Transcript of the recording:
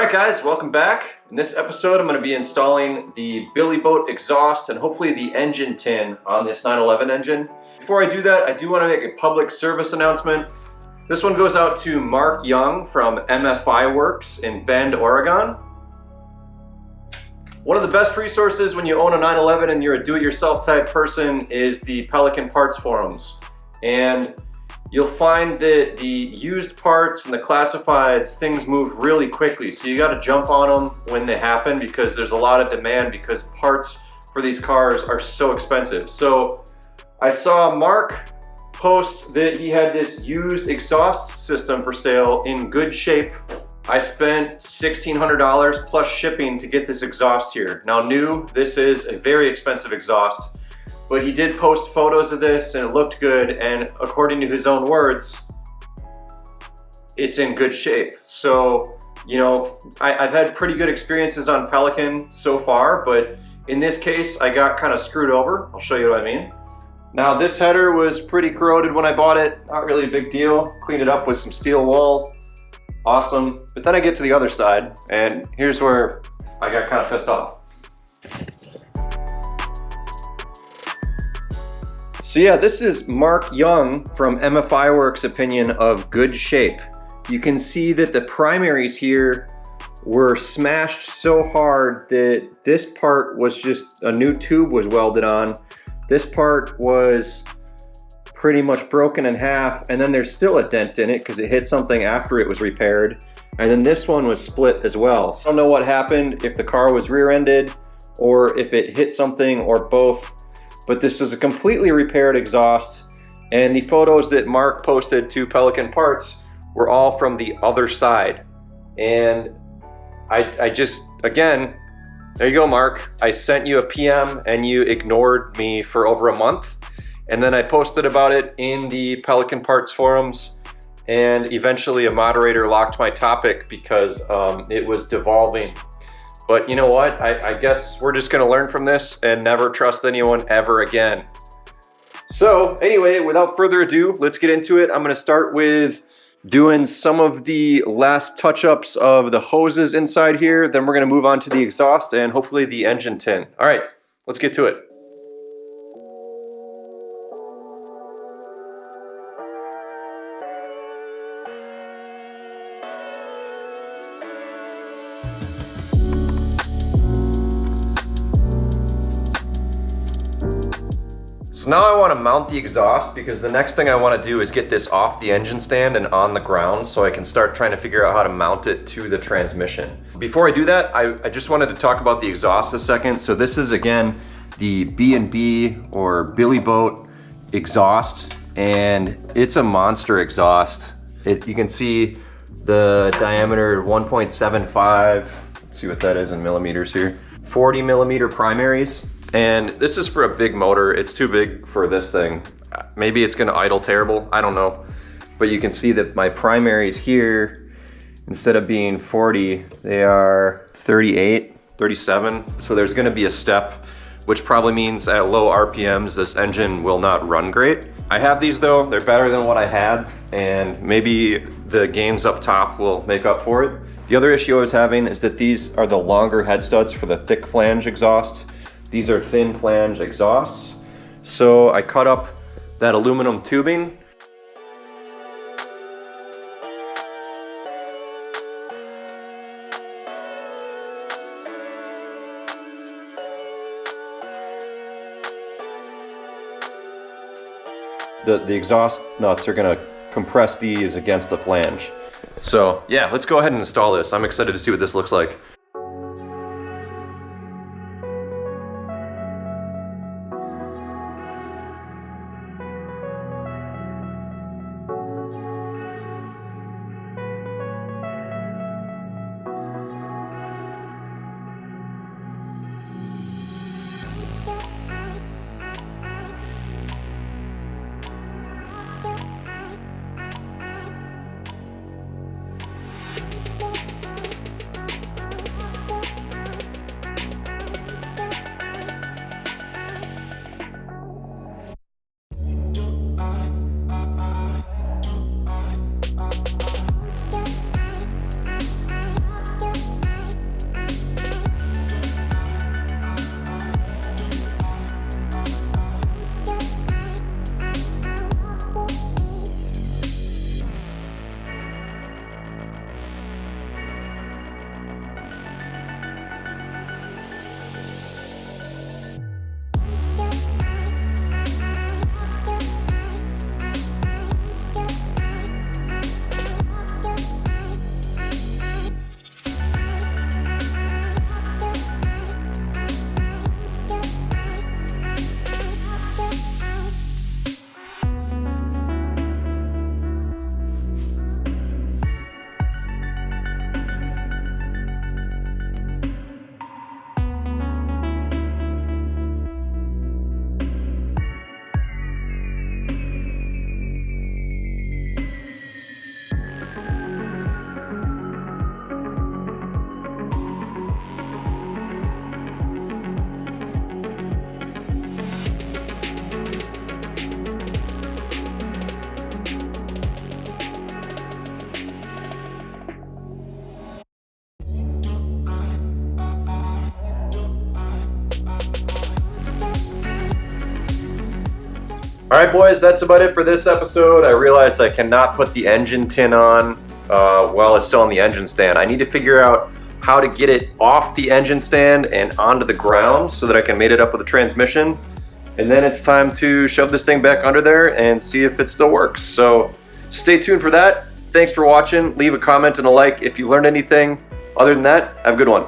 Alright guys, welcome back. In this episode I'm going to be installing the Billy Boat exhaust and hopefully the engine tin on this 911 engine. Before I do that, I do want to make a public service announcement. This one goes out to Mark Jung from Mfiwerks in Bend, Oregon. One of the best resources when you own a 911 and you're a do-it-yourself type person is the Pelican Parts forums. And you'll find that the used parts and the classifieds, things move really quickly. So you got to jump on them when they happen because there's a lot of demand because parts for these cars are so expensive. So I saw Mark post that he had this used exhaust system for sale in good shape. I spent $1,600 plus shipping to get this exhaust here. Now new, this is a very expensive exhaust. But he did post photos of this and it looked good, and according to his own words, it's in good shape. So, you know, I've had pretty good experiences on Pelican so far, but in this case, I got kind of screwed over. I'll show you what I mean. Now this header was pretty corroded when I bought it, not really a big deal. Cleaned it up with some steel wool, awesome. But then I get to the other side, and here's where I got kind of pissed off. So yeah, this is Mark Jung from Mfiwerks' opinion of good shape. You can see that the primaries here were smashed so hard that this part was just, a new tube was welded on. This part was pretty much broken in half, and then there's still a dent in it because it hit something after it was repaired. And then this one was split as well. So I don't know what happened, if the car was rear-ended or if it hit something or both. But this is a completely repaired exhaust, and the photos that Mark posted to Pelican Parts were all from the other side. And I just, again, there you go, Mark. I sent you a PM and you ignored me for over a month. And then I posted about it in the Pelican Parts forums, and eventually a moderator locked my topic because it was devolving. But you know what? I guess we're just gonna learn from this and never trust anyone ever again. So anyway, without further ado, let's get into it. I'm gonna start with doing some of the last touch-ups of the hoses inside here. Then we're gonna move on to the exhaust and hopefully the engine tin. All right, let's get to it. So now I want to mount the exhaust because the next thing I want to do is get this off the engine stand and on the ground so I can start trying to figure out how to mount it to the transmission. Before I do that, I just wanted to talk about the exhaust a second. So this is again the B&B or Billy Boat exhaust, and it's a monster exhaust. You can see the diameter 1.75, let's see what that is in millimeters here, 40 millimeter primaries. And this is for a big motor. It's too big for this thing. Maybe it's gonna idle terrible, I don't know. But you can see that my primaries here, instead of being 40, they are 38, 37. So there's gonna be a step, which probably means at low RPMs, this engine will not run great. I have these though, they're better than what I had, and maybe the gains up top will make up for it. The other issue I was having is that these are the longer head studs for the thick flange exhaust. These are thin flange exhausts. So I cut up that aluminum tubing. The exhaust nuts are gonna compress these against the flange. So yeah, let's go ahead and install this. I'm excited to see what this looks like. All right, boys, that's about it for this episode. I realized I cannot put the engine tin on while it's still on the engine stand. I need to figure out how to get it off the engine stand and onto the ground so that I can mate it up with the transmission. And then it's time to shove this thing back under there and see if it still works. So stay tuned for that. Thanks for watching. Leave a comment and a like if you learned anything. Other than that, have a good one.